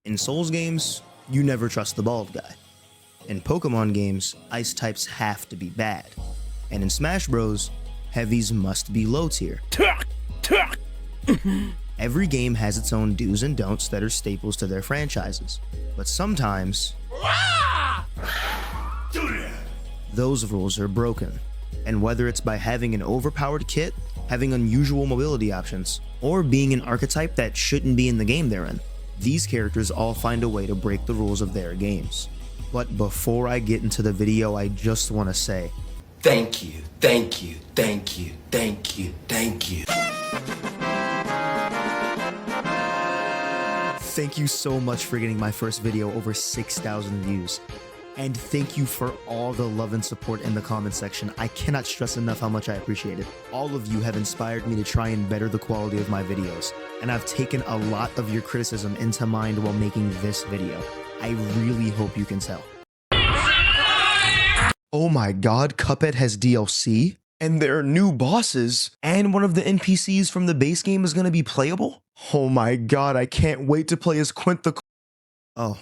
In Souls games, you never trust the bald guy. In Pokemon games, ice types have to be bad. And in Smash Bros, heavies must be low tier. Every game has its own do's and don'ts that are staples to their franchises. But sometimes, those rules are broken. And whether it's by having an overpowered kit, having unusual mobility options, or being an archetype that shouldn't be in the game they're in, these characters all find a way to break the rules of their games. But before I get into the video, I just want to say, thank you, thank you, thank you, thank you, thank you. Thank you so much for getting my first video over 6,000 views. And thank you for all the love and support in the comment section. I cannot stress enough how much I appreciate it. All of you have inspired me to try and better the quality of my videos, and I've taken a lot of your criticism into mind while making this video. I really hope you can tell. Oh my god, Cuphead has DLC? And there are new bosses? And one of the NPCs from the base game is gonna be playable? Oh my god, I can't wait to play as Quint the... Oh.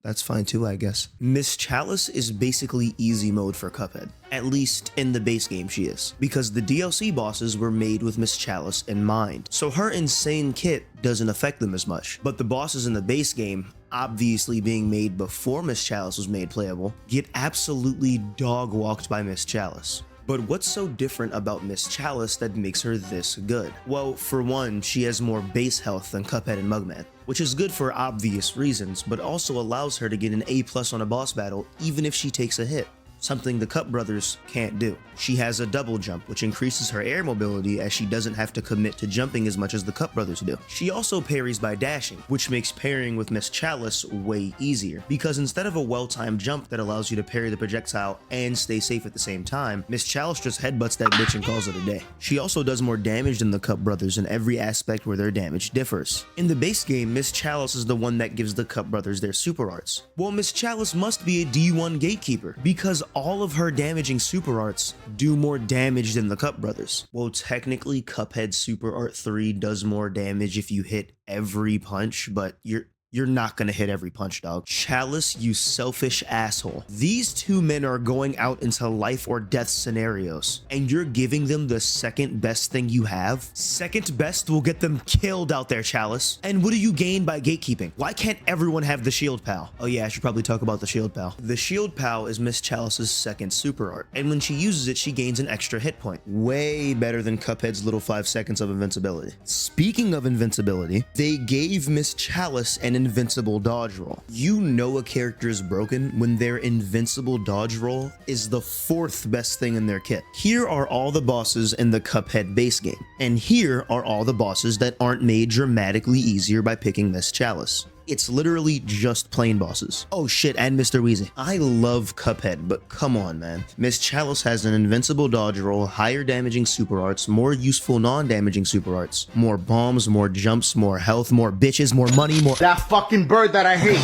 That's fine too, I guess. Miss Chalice is basically easy mode for Cuphead. At least in the base game she is. Because the DLC bosses were made with Miss Chalice in mind. So her insane kit doesn't affect them as much. But the bosses in the base game, obviously being made before Miss Chalice was made playable, get absolutely dog-walked by Miss Chalice. But what's so different about Miss Chalice that makes her this good? Well, for one, she has more base health than Cuphead and Mugman, which is good for obvious reasons, but also allows her to get an A+ on a boss battle even if she takes a hit, something the Cup brothers can't do. She has a double jump, which increases her air mobility as she doesn't have to commit to jumping as much as the Cup brothers do. She also parries by dashing, which makes parrying with Miss Chalice way easier, because instead of a well-timed jump that allows you to parry the projectile and stay safe at the same time, Miss Chalice just headbutts that bitch and calls it a day. She also does more damage than the Cup brothers in every aspect where their damage differs. In the base game, Miss Chalice is the one that gives the Cup brothers their super arts. Well, Miss Chalice must be a D1 gatekeeper, because all of her damaging super arts do more damage than the Cup brothers. Well, technically Cuphead Super Art 3 does more damage if you hit every punch, but you're not gonna hit every punch, dog. Chalice, you selfish asshole. These two men are going out into life or death scenarios, and you're giving them the second best thing you have? Second best will get them killed out there, Chalice. And what do you gain by gatekeeping? Why can't everyone have the Shield Pal? Oh yeah, I should probably talk about the Shield Pal. The Shield Pal is Miss Chalice's second super art, and when she uses it, she gains an extra hit point. Way better than Cuphead's little 5 seconds of invincibility. Speaking of invincibility, they gave Miss Chalice an invincible dodge roll. You know a character is broken when their invincible dodge roll is the 4th best thing in their kit. Here are all the bosses in the Cuphead base game, and here are all the bosses that aren't made dramatically easier by picking Miss Chalice. It's literally just plain bosses. Oh shit, and Mr. Wheezy. I love Cuphead, but come on, man. Miss Chalice has an invincible dodge roll, higher damaging super arts, more useful non-damaging super arts, more bombs, more jumps, more health, more bitches, more money, more— that fucking bird that I hate.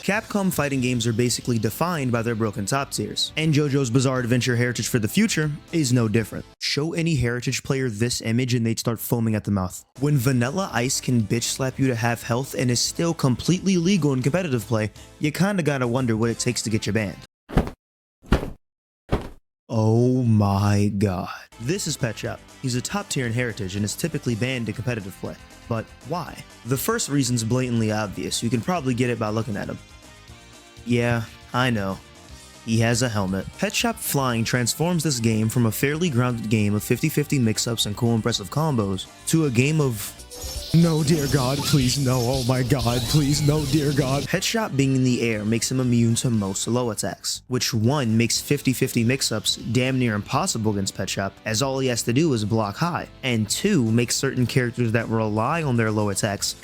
Capcom fighting games are basically defined by their broken top tiers, and JoJo's Bizarre Adventure Heritage for the Future is no different. Show any Heritage player this image and they'd start foaming at the mouth. When Vanilla Ice can bitch slap you to half health and is still completely legal in competitive play, you kinda gotta wonder what it takes to get you banned. Oh my god. This is Pet Shop. He's a top tier in Heritage and is typically banned in competitive play. But why? The first reason's blatantly obvious. You can probably get it by looking at him. Yeah, I know. He has a helmet. Pet Shop Flying transforms this game from a fairly grounded game of 50-50 mix-ups and cool impressive combos to a game of— no, dear God, please no, oh my god, please no, dear God. Pet Shop being in the air makes him immune to most low attacks, which 1 makes 50-50 mix-ups damn near impossible against Pet Shop, as all he has to do is block high, and 2 makes certain characters that rely on their low attacks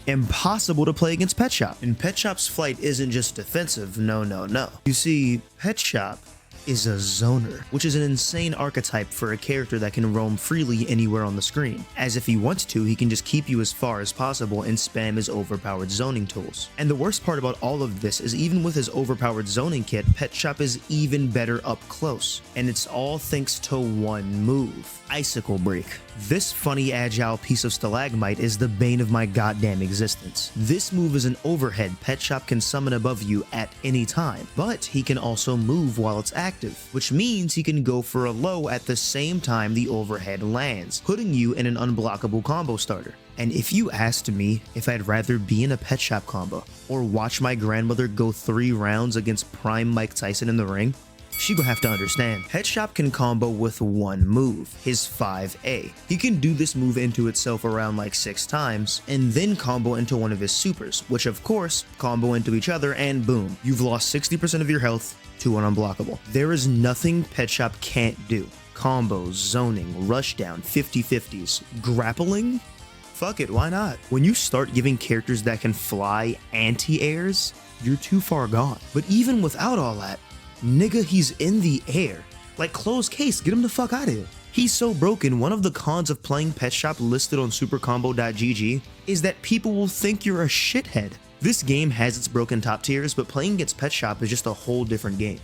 impossible to play against Pet Shop. And Pet Shop's flight isn't just defensive, no. You see, Pet Shop is a zoner, which is an insane archetype for a character that can roam freely anywhere on the screen. As if he wants to, he can just keep you as far as possible and spam his overpowered zoning tools. And the worst part about all of this is even with his overpowered zoning kit, Pet Shop is even better up close. And it's all thanks to one move, Icicle Break. This funny agile piece of stalagmite is the bane of my goddamn existence. This move is an overhead Pet Shop can summon above you at any time, but he can also move while it's active, which means he can go for a low at the same time the overhead lands, putting you in an unblockable combo starter. And if you asked me if I'd rather be in a Pet Shop combo or watch my grandmother go 3 rounds against Prime Mike Tyson in the ring, she gon' have to understand. Pet Shop can combo with one move, his 5A. He can do this move into itself around like 6 times, and then combo into one of his supers, which of course, combo into each other, and boom, you've lost 60% of your health to an unblockable. There is nothing Pet Shop can't do. Combos, zoning, rushdown, 50-50s, grappling? Fuck it, why not? When you start giving characters that can fly anti-airs, you're too far gone. But even without all that, nigga, he's in the air. Like, closed case, get him the fuck out of here. He's so broken, one of the cons of playing Pet Shop listed on supercombo.gg is that people will think you're a shithead. This game has its broken top tiers, but playing against Pet Shop is just a whole different game.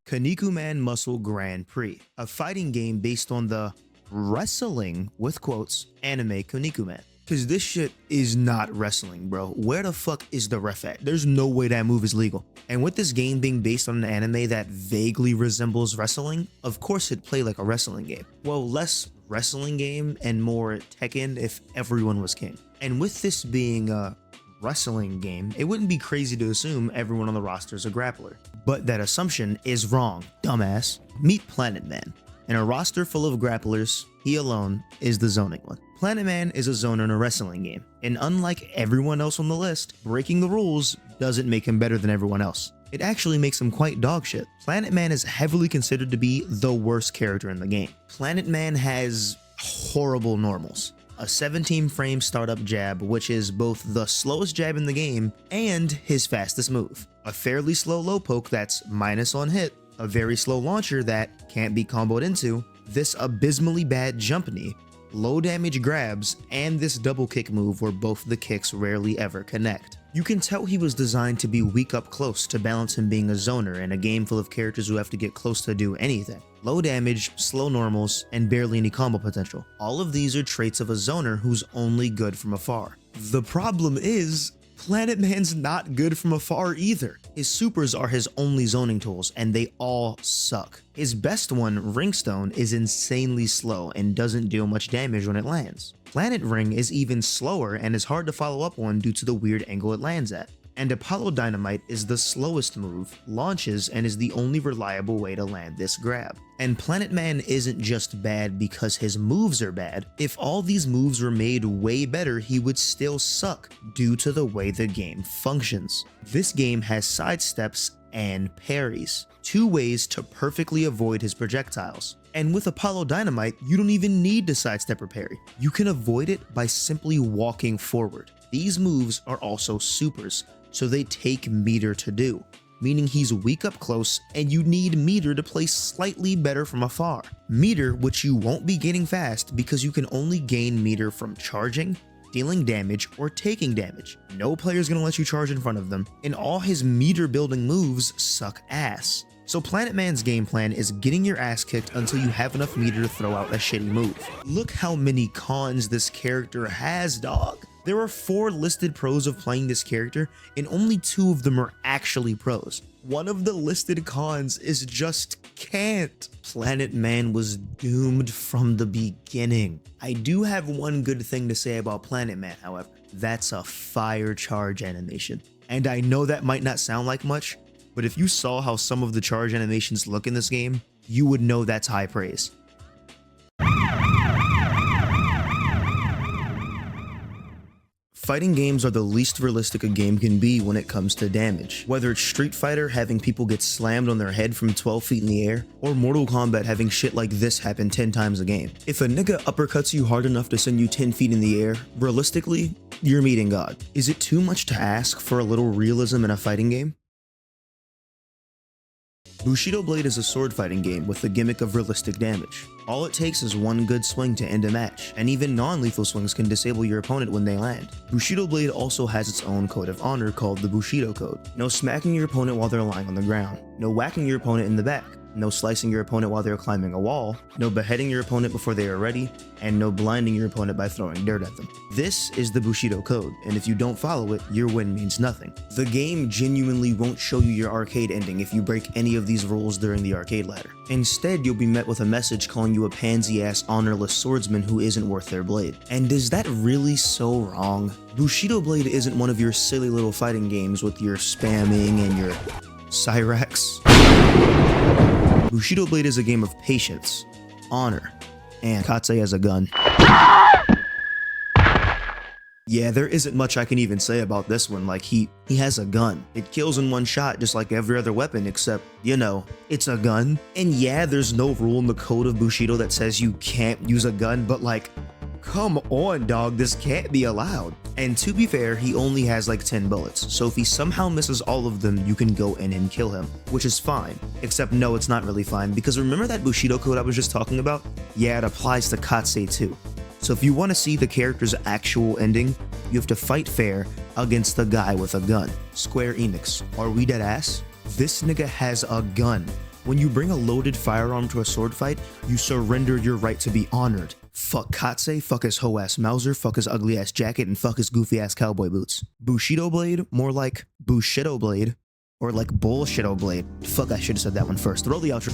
Kinnikuman Muscle Grand Prix, a fighting game based on the wrestling, with quotes, anime Kinnikuman. Cause this shit is not wrestling, bro. Where the fuck is the ref at? There's no way that move is legal. And with this game being based on an anime that vaguely resembles wrestling, of course it'd play like a wrestling game. Well, less wrestling game and more Tekken if everyone was king. And with this being a wrestling game, it wouldn't be crazy to assume everyone on the roster is a grappler. But that assumption is wrong, dumbass. Meet Planet Man. In a roster full of grapplers, he alone is the zoning one. Planet Man is a zoner in a wrestling game, and unlike everyone else on the list, breaking the rules doesn't make him better than everyone else. It actually makes him quite dog shit. Planet Man is heavily considered to be the worst character in the game. Planet Man has horrible normals. A 17 frame startup jab, which is both the slowest jab in the game and his fastest move. A fairly slow low poke that's minus on hit, a very slow launcher that can't be comboed into, this abysmally bad jump knee, low damage grabs, and this double kick move where both the kicks rarely ever connect. You can tell he was designed to be weak up close to balance him being a zoner in a game full of characters who have to get close to do anything. Low damage, slow normals, and barely any combo potential. All of these are traits of a zoner who's only good from afar. The problem is, Planet Man's not good from afar either. His supers are his only zoning tools, and they all suck. His best one, Ringstone, is insanely slow and doesn't deal much damage when it lands. Planet Ring is even slower and is hard to follow up on due to the weird angle it lands at. And Apollo Dynamite is the slowest move, launches, and is the only reliable way to land this grab. And Planet Man isn't just bad because his moves are bad. If all these moves were made way better, he would still suck due to the way the game functions. This game has sidesteps and parries, 2 ways to perfectly avoid his projectiles. And with Apollo Dynamite, you don't even need to sidestep or parry. You can avoid it by simply walking forward. These moves are also supers, so they take meter to do, meaning he's weak up close and you need meter to play slightly better from afar. Meter which you won't be gaining fast because you can only gain meter from charging, dealing damage, or taking damage. No player's gonna let you charge in front of them, and all his meter building moves suck ass. So Planet Man's game plan is getting your ass kicked until you have enough meter to throw out a shitty move. Look how many cons this character has, dog. There are 4 listed pros of playing this character, and only 2 of them are actually pros. One of the listed cons is just can't. Planet Man was doomed from the beginning. I do have one good thing to say about Planet Man, however. That's a fire charge animation. And I know that might not sound like much, but if you saw how some of the charge animations look in this game, you would know that's high praise. Fighting games are the least realistic a game can be when it comes to damage. Whether it's Street Fighter having people get slammed on their head from 12 feet in the air, or Mortal Kombat having shit like this happen 10 times a game. If a nigga uppercuts you hard enough to send you 10 feet in the air, realistically, you're meeting God. Is it too much to ask for a little realism in a fighting game? Bushido Blade is a sword fighting game with the gimmick of realistic damage. All it takes is one good swing to end a match, and even non-lethal swings can disable your opponent when they land. Bushido Blade also has its own code of honor called the Bushido Code. No smacking your opponent while they're lying on the ground. No whacking your opponent in the back. No slicing your opponent while they're climbing a wall, no beheading your opponent before they are ready, and no blinding your opponent by throwing dirt at them. This is the Bushido Code, and if you don't follow it, your win means nothing. The game genuinely won't show you your arcade ending if you break any of these rules during the arcade ladder. Instead, you'll be met with a message calling you a pansy-ass honorless swordsman who isn't worth their blade. And is that really so wrong? Bushido Blade isn't one of your silly little fighting games with your spamming and your Cyrax. Bushido Blade is a game of patience, honor, and Katse has a gun. Yeah, there isn't much I can even say about this one, like he has a gun. It kills in one shot just like every other weapon except, you know, it's a gun. And yeah, there's no rule in the code of Bushido that says you can't use a gun, but like, come on dog, this can't be allowed. And to be fair, he only has like 10 bullets, so if he somehow misses all of them, you can go in and kill him, which is fine. Except no, it's not really fine, because remember that Bushido code I was just talking about? Yeah, it applies to Katse too. So if you want to see the character's actual ending, you have to fight fair against the guy with a gun. Square Enix, are we dead ass? This nigga has a gun. When you bring a loaded firearm to a sword fight, you surrender your right to be honored. Fuck Katse, fuck his hoe ass Mauser, fuck his ugly ass jacket, and fuck his goofy ass cowboy boots. Bushido Blade, more like Bushido Blade, or like Bullshido Blade. Fuck, I should have said that one first. Roll the outro.